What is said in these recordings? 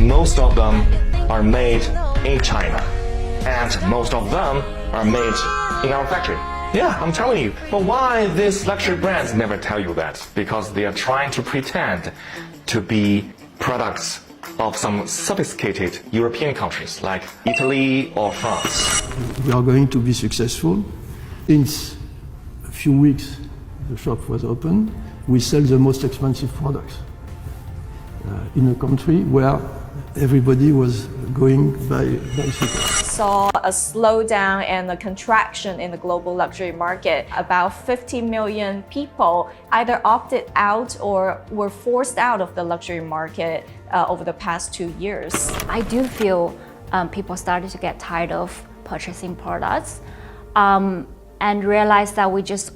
most of them are made in China. And most of them are made in our factory. Yeah, I'm telling you. But why these luxury brands never tell you that? Because they are trying to pretend to be products of some sophisticated European countries like Italy or France. We are going to be successful. Since a few weeks the shop was open, we sell the most expensive products in a country where everybody was going by bicycle. Saw a slowdown and a contraction in the global luxury market. About 50 million people either opted out or were forced out of the luxury market over the past 2 years. I do feel people started to get tired of purchasing products and realized that we just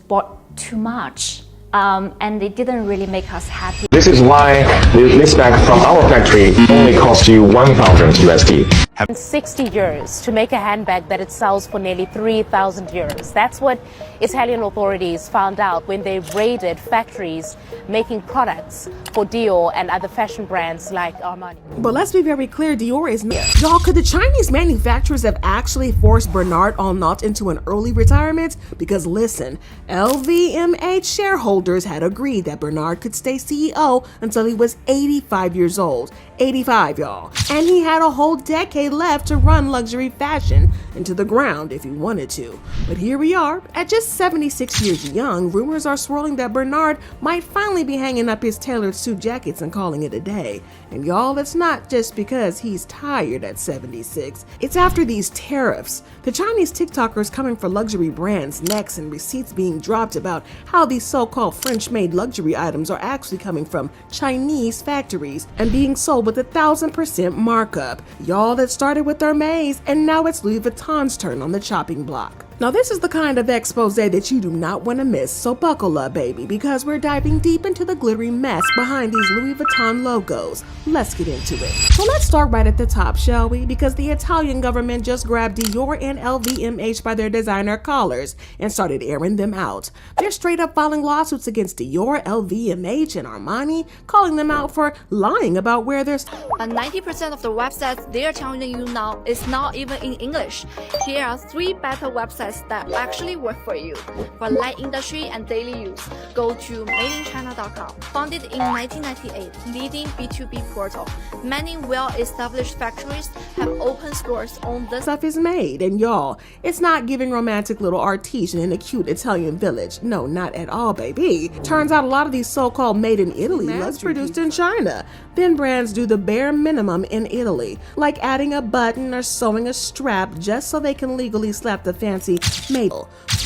bought too much. And it didn't really make us happy. This is why this bag from our factory only cost you 1,000 USD. 60 euros to make a handbag that it sells for nearly 3,000 euros. That's what Italian authorities found out when they raided factories making products for Dior and other fashion brands like Armani. But let's be very clear, Dior is not. Y'all, could the Chinese manufacturers have actually forced Bernard Arnault into an early retirement? Because listen, LVMH shareholders had agreed that Bernard could stay CEO until he was 85 years old. 85, y'all. And he had a whole decade left to run luxury fashion into the ground if he wanted to. But here we are, at just 76 years young, rumors are swirling that Bernard might finally be hanging up his tailored suit jackets and calling it a day. And y'all, it's not just because he's tired at 76. It's after these tariffs. The Chinese TikTokers coming for luxury brands next and receipts being dropped about how these so-called French-made luxury items are actually coming from Chinese factories and being sold with 1,000% markup. Y'all, that started with Hermes and now it's Louis Vuitton's turn on the chopping block. Now this is the kind of expose that you do not want to miss, so buckle up baby, because we're diving deep into the glittery mess behind these Louis Vuitton logos. Let's get into it. So let's start right at the top, shall we? Because the Italian government just grabbed Dior and LVMH by their designer collars and started airing them out. They're straight up filing lawsuits against Dior, LVMH, and Armani, calling them out for lying about where they're 90% of the websites they are telling you now is not even in English. Here are 3 better websites that actually work for you. For light industry and daily use, go to madeinchina.com. Founded in 1998, leading B2B portal. Many well-established factories have open stores on this stuff is made, and y'all, it's not giving romantic little artisan in a cute Italian village. No, not at all, baby. Turns out a lot of these so-called made in Italy was produced in China. Then brands do the bare minimum in Italy, like adding a button or sewing a strap just so they can legally slap the fancy made.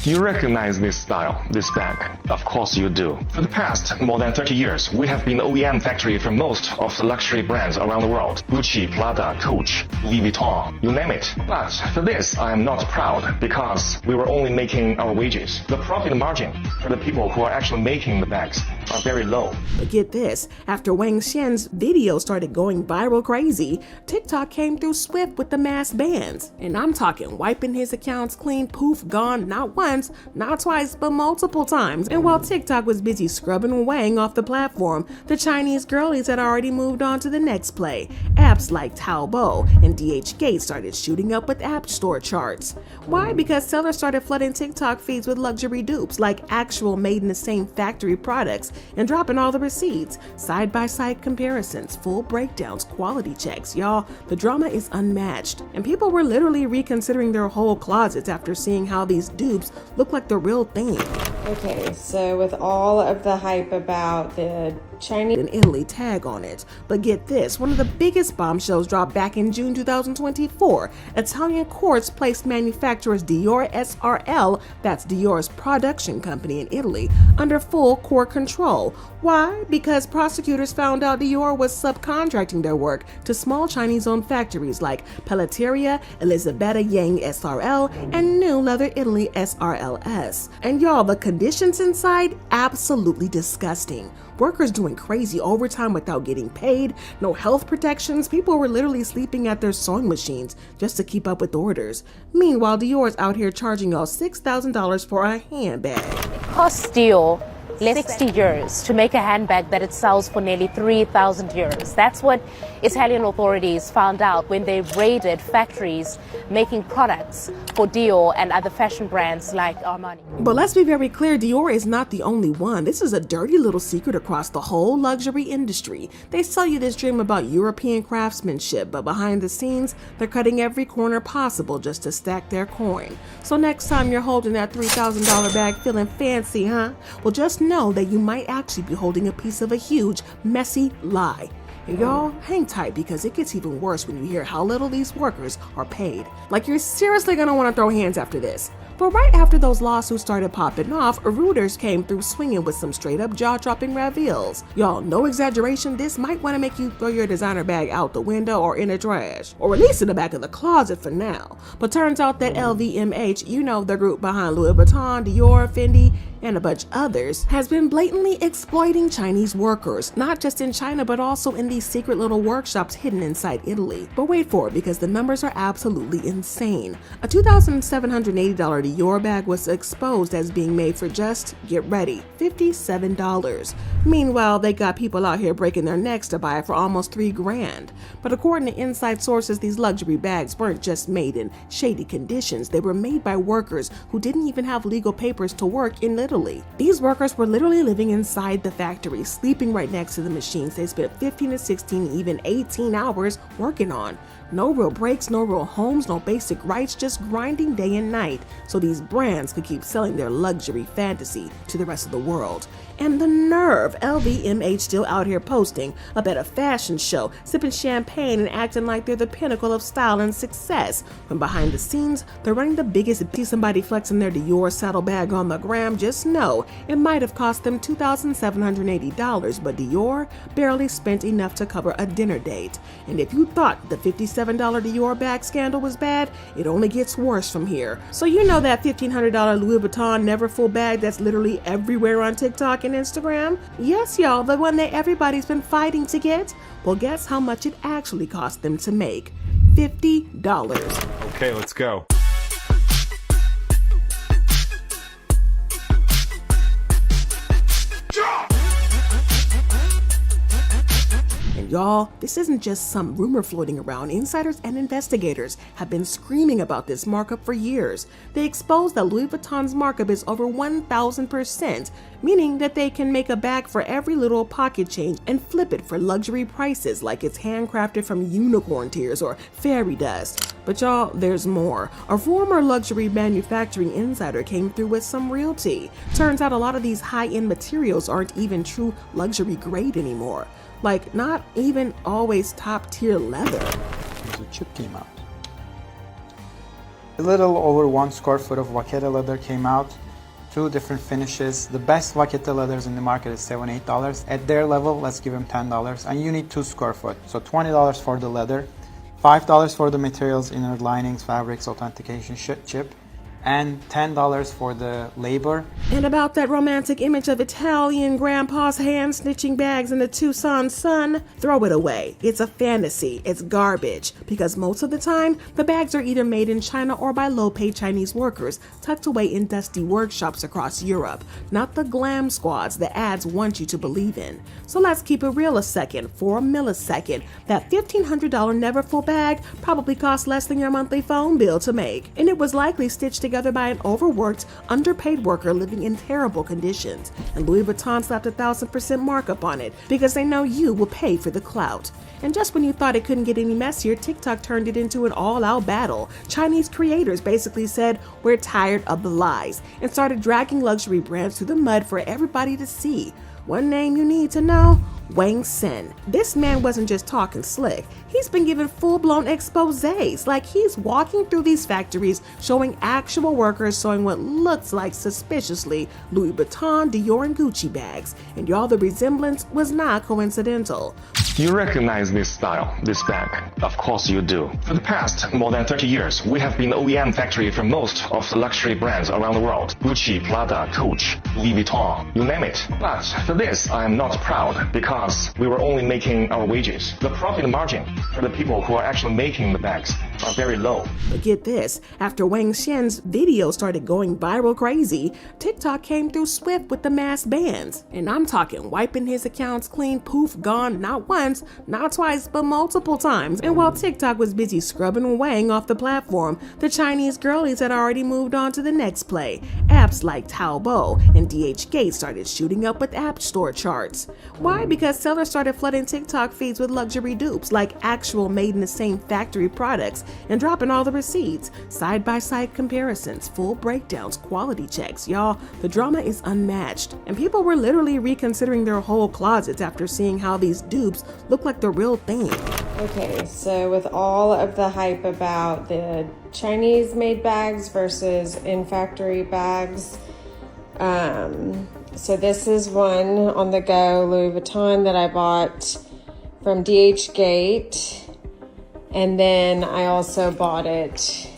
You recognize this style, this bag? Of course you do. For the past more than 30 years, we have been the OEM factory for most of the luxury brands around the world. Gucci, Prada, Coach, Louis Vuitton, you name it. But for this, I am not proud because we were only making our wages. The profit margin for the people who are actually making the bags are very low. But get this, after Wang Xian's video started going viral crazy, TikTok came through swift with the mass bans. And I'm talking wiping his accounts clean, poof, gone, not once, not twice, but multiple times. And while TikTok was busy scrubbing Wang off the platform, the Chinese girlies had already moved on to the next play. Apps like Taobao and DHgate started shooting up with app store charts. Why? Because sellers started flooding TikTok feeds with luxury dupes like actual made in the same factory products and dropping all the receipts, side-by-side comparisons, full breakdowns, quality checks. Y'all, the drama is unmatched, and people were literally reconsidering their whole closets after seeing how these dupes look like the real thing. Okay, so with all of the hype about the Chinese in Italy tag on it. But get this, one of the biggest bombshells dropped back in June 2024. Italian courts placed manufacturers Dior SRL, that's Dior's production company in Italy, under full court control. Why? Because prosecutors found out Dior was subcontracting their work to small Chinese-owned factories like Pelletteria, Elisabetta Yang SRL, and New Leather Italy SRLS. And y'all, the conditions inside, absolutely disgusting. Workers doing crazy overtime without getting paid, no health protections, people were literally sleeping at their sewing machines just to keep up with orders. Meanwhile, Dior's out here charging y'all $6,000 for a handbag. Cost Dior 60 years to make a handbag that it sells for nearly 3,000 euros. That's what Italian authorities found out when they raided factories making products for Dior and other fashion brands like Armani. But let's be very clear, Dior is not the only one. This is a dirty little secret across the whole luxury industry. They sell you this dream about European craftsmanship, but behind the scenes, they're cutting every corner possible just to stack their coin. So next time you're holding that $3,000 bag feeling fancy, huh? Well, just know that you might actually be holding a piece of a huge, messy lie. And y'all, hang tight because it gets even worse when you hear how little these workers are paid. Like, you're seriously gonna wanna throw hands after this. But right after those lawsuits started popping off, Reuters came through swinging with some straight up jaw-dropping reveals. Y'all, no exaggeration, this might want to make you throw your designer bag out the window or in the trash, or at least in the back of the closet for now. But turns out that LVMH, you know, the group behind Louis Vuitton, Dior, Fendi, and a bunch others, has been blatantly exploiting Chinese workers, not just in China, but also in these secret little workshops hidden inside Italy. But wait for it, because the numbers are absolutely insane. A $2,780 Dior bag was exposed as being made for just, get ready, $57. Meanwhile, they got people out here breaking their necks to buy it for almost $3 grand. But according to inside sources, these luxury bags weren't just made in shady conditions. They were made by workers who didn't even have legal papers to work in Italy. These workers were literally living inside the factory, sleeping right next to the machines they spent 15 to 16, even 18 hours working on. No real breaks, no real homes, no basic rights, just grinding day and night so these brands could keep selling their luxury fantasy to the rest of the world. And the nerve, LVMH still out here posting up at a fashion show, sipping champagne and acting like they're the pinnacle of style and success, when behind the scenes, they're running the biggest. See somebody flexing their Dior saddlebag on the gram, just know it might have cost them $2,780, but Dior barely spent enough to cover a dinner date. And if you thought the $57 Dior bag scandal was bad, it only gets worse from here. So you know that $1,500 Louis Vuitton never full bag that's literally everywhere on TikTok and Instagram? Yes, y'all, the one that everybody's been fighting to get? Well, guess how much it actually cost them to make? $50. Okay, let's go. And y'all, this isn't just some rumor floating around. Insiders and investigators have been screaming about this markup for years. They exposed that Louis Vuitton's markup is over 1,000%, meaning that they can make a bag for every little pocket change and flip it for luxury prices like it's handcrafted from unicorn tears or fairy dust. But y'all, there's more. A former luxury manufacturing insider came through with some real tea. Turns out a lot of these high-end materials aren't even true luxury grade anymore. Like, not even always top-tier leather. The chip came out. A little over 1 square foot of vaqueta leather came out. 2 different finishes. The best vaqueta leathers in the market is $7, $8. At their level, let's give them $10. And you need 2 square foot. So $20 for the leather, $5 for the materials, inner linings, fabrics, authentication, chip, and $10 for the labor. And about that romantic image of Italian grandpa's hand-snitching bags in the Tucson sun, throw it away. It's a fantasy. It's garbage. Because most of the time, the bags are either made in China or by low-paid Chinese workers tucked away in dusty workshops across Europe, not the glam squads the ads want you to believe in. So let's keep it real a second. For a millisecond, that $1,500 Neverfull bag probably cost less than your monthly phone bill to make. And it was likely stitched together by an overworked, underpaid worker living in terrible conditions. And Louis Vuitton slapped 1,000% markup on it because they know you will pay for the clout. And just when you thought it couldn't get any messier, TikTok turned it into an all-out battle. Chinese creators basically said, "We're tired of the lies," and started dragging luxury brands through the mud for everybody to see. One name you need to know? Wang Sen. This man wasn't just talking slick. He's been given full-blown exposés, like he's walking through these factories showing actual workers sewing what looks like suspiciously Louis Vuitton, Dior, and Gucci bags. And y'all, the resemblance was not coincidental. You recognize this style, this bag? Of course you do. For the past more than 30 years, we have been the OEM factory for most of the luxury brands around the world. Gucci, Prada, Coach, Louis Vuitton, you name it. But for this, I am not proud because we were only making our wages. The profit margin for the people who are actually making the bags are very low. But get this, after Wang Xian's video started going viral crazy, TikTok came through swift with the mass bans. And I'm talking wiping his accounts clean, poof, gone, not once, not twice, but multiple times. And while TikTok was busy scrubbing Wang off the platform, the Chinese girlies had already moved on to the next play. Apps like Taobao and DHgate started shooting up with App Store charts. Why? Because sellers started flooding TikTok feeds with luxury dupes like actual made in the same factory products and dropping all the receipts, side-by-side comparisons, full breakdowns, quality checks. Y'all, the drama is unmatched, and people were literally reconsidering their whole closets after seeing how these dupes look like the real thing. Okay, so with all of the hype about the Chinese-made bags versus in-factory bags, so this is one on the go Louis Vuitton that I bought from DHgate. And then I also bought it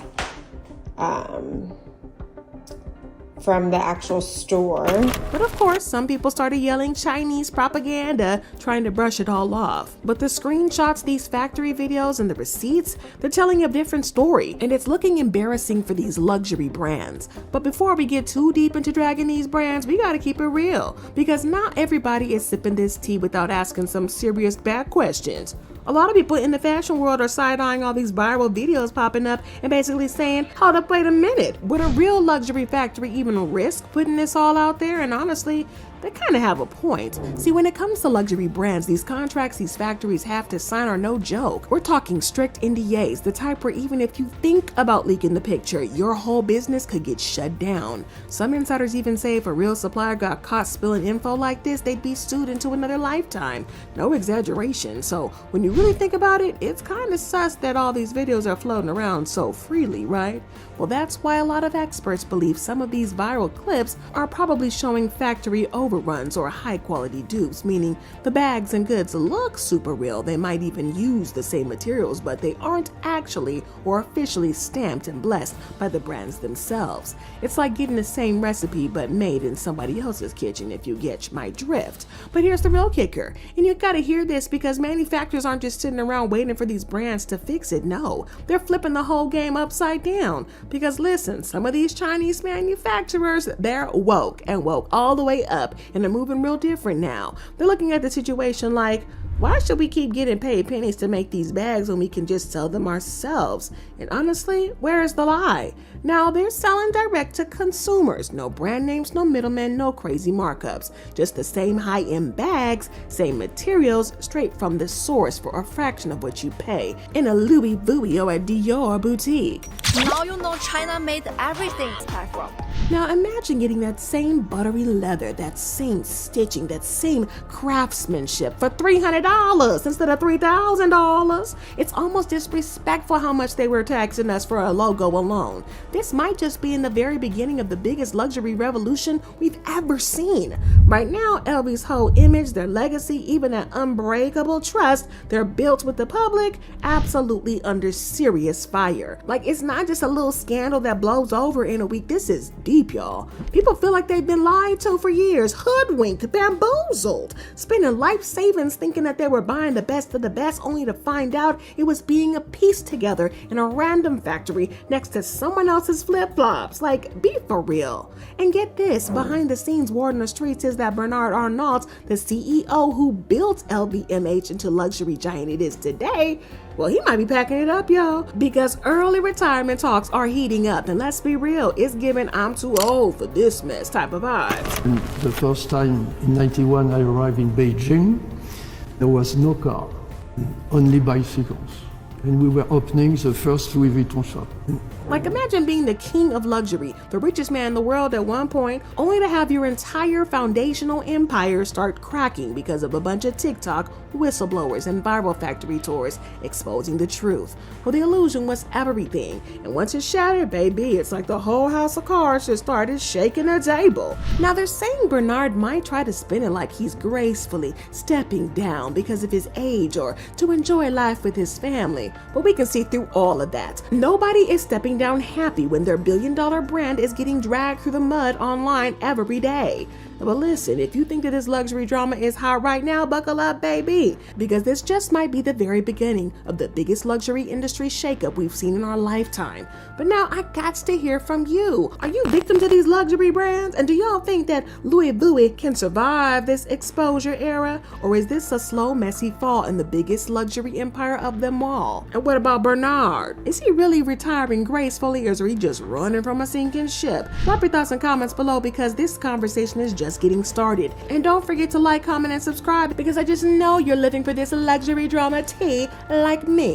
from the actual store. But of course, some people started yelling Chinese propaganda, trying to brush it all off. But the screenshots, these factory videos, and the receipts, they're telling a different story, and it's looking embarrassing for these luxury brands. But before we get too deep into dragging these brands, we gotta keep it real, because not everybody is sipping this tea without asking some serious bad questions. A lot of people in the fashion world are side-eyeing all these viral videos popping up and basically saying, hold up, wait a minute, would a real luxury factory even risk putting this all out there? And honestly, they kind of have a point. See, when it comes to luxury brands, these contracts these factories have to sign are no joke. We're talking strict NDAs, the type where even if you think about leaking the picture, your whole business could get shut down. Some insiders even say if a real supplier got caught spilling info like this, they'd be sued into another lifetime. No exaggeration. So when you really think about it, it's kind of sus that all these videos are floating around so freely, right? Well, that's why a lot of experts believe some of these viral clips are probably showing factory overruns or high-quality dupes, meaning the bags and goods look super real. They might even use the same materials, but they aren't actually or officially stamped and blessed by the brands themselves. It's like getting the same recipe but made in somebody else's kitchen, if you get my drift. But here's the real kicker, and you gotta hear this because manufacturers aren't just sitting around waiting for these brands to fix it. No, they're flipping the whole game upside down. Because listen, some of these Chinese manufacturers, they're woke and woke all the way up, and they're moving real different now. They're looking at the situation like, why should we keep getting paid pennies to make these bags when we can just sell them ourselves? And honestly, where is the lie? Now they're selling direct to consumers. No brand names, no middlemen, no crazy markups. Just the same high-end bags, same materials, straight from the source for a fraction of what you pay in a Louis Vuitton or a Dior boutique. Now you know China made everything platform. Now imagine getting that same buttery leather, that same stitching, that same craftsmanship for $300 instead of $3,000. It's almost disrespectful how much they were taxing us for a logo alone. This might just be in the very beginning of the biggest luxury revolution we've ever seen. Right now, LV's whole image, their legacy, even that unbreakable trust they're built with the public, absolutely under serious fire. Like, it's not just a little scandal that blows over in a week. This is deep, y'all. People feel like they've been lied to for years, hoodwinked, bamboozled, spending life savings thinking that they were buying the best of the best, only to find out it was being pieced together in a random factory next to someone else's flip-flops. Like, be for real. And get this, behind the scenes word on the streets is that Bernard Arnault, the CEO who built LVMH into luxury giant it is today, well, he might be packing it up, y'all, because early retirement talks are heating up. And let's be real, it's giving I'm too old for this mess type of vibes. And the first time in 91 I arrived in Beijing, there was no car, only bicycles. And we were opening the first Louis Vuitton shop. Like, imagine being the king of luxury, the richest man in the world at one point, only to have your entire foundational empire start cracking because of a bunch of TikTok whistleblowers and viral factory tours exposing the truth. Well, the illusion was everything, and once it shattered, baby, it's like the whole house of cards just started shaking the table. Now, they're saying Bernard might try to spin it like he's gracefully stepping down because of his age or to enjoy life with his family, but we can see through all of that. Nobody is stepping down happy when their billion-dollar brand is getting dragged through the mud online every day. But listen, if you think that this luxury drama is hot right now, buckle up, baby, because this just might be the very beginning of the biggest luxury industry shakeup we've seen in our lifetime. But now I got to hear from you. Are you victims of these luxury brands? And do y'all think that Louis Vuitton can survive this exposure era? Or is this a slow, messy fall in the biggest luxury empire of them all? And what about Bernard? Is he really retiring gracefully, or is he just running from a sinking ship? Drop your thoughts and comments below, because this conversation is just getting started. And don't forget to like, comment, and subscribe, because I just know you're living for this luxury drama tea like me.